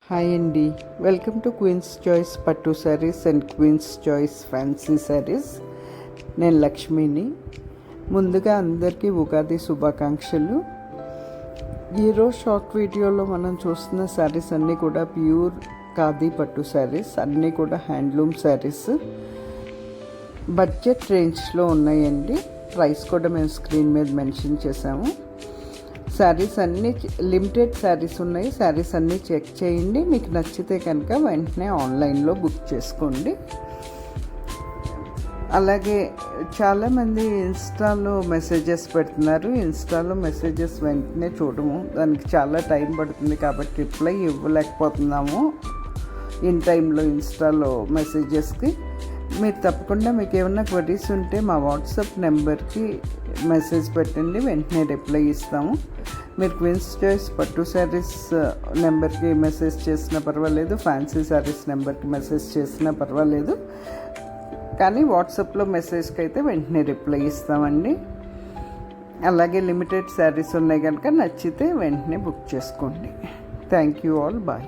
Hi అండి, welcome to queens choice pattu sarees and queens choice fancy sarees. నేను లక్ష్మిని. ముందుగా అందరికీ ఉగాది శుభాకాంక్షలు. ఈరోజు షార్ట్ వీడియోలో మనం చూస్తున్న శారీస్ అన్నీ కూడా ప్యూర్ ఖాదీ పట్టు శారీస్, అన్నీ కూడా హ్యాండ్లూమ్ శారీస్. బడ్జెట్ రేంజ్లో ఉన్నాయండి. ప్రైస్ కూడా మేము స్క్రీన్ మీద మెన్షన్ చేసాము. శారీస్ అన్నీ లిమిటెడ్ శారీస్ ఉన్నాయి. శారీస్ అన్నీ చెక్ చేయండి. మీకు నచ్చితే కనుక వెంటనే ఆన్లైన్లో బుక్ చేసుకోండి. అలాగే చాలామంది ఇన్స్టాలో మెసేజెస్ పెడుతున్నారు. ఇన్స్టాలో మెసేజెస్ వెంటనే చూడము, దానికి చాలా టైం పడుతుంది కాబట్టి రిప్లై ఇవ్వలేకపోతున్నాము ఇన్ టైంలో ఇన్స్టాలో మెసేజెస్కి. మీరు తప్పకుండా మీకు ఏమైనా క్వరీస్ ఉంటే మా వాట్సాప్ నెంబర్కి మెసేజ్ పెట్టండి, వెంటనే రిప్లై ఇస్తాము. మీరు క్వీన్స్ చాయిస్ పట్టు శారీస్ నెంబర్కి మెసేజ్ చేసినా పర్వాలేదు, ఫ్యాన్సీ శారీస్ నెంబర్కి మెసేజ్ చేసినా పర్వాలేదు, కానీ వాట్సాప్లో మెసేజ్కి అయితే వెంటనే రిప్లై ఇస్తామండి. అలాగే లిమిటెడ్ శారీస్ ఉన్నాయి కనుక నచ్చితే వెంటనే బుక్ చేసుకోండి. Thank you all, bye.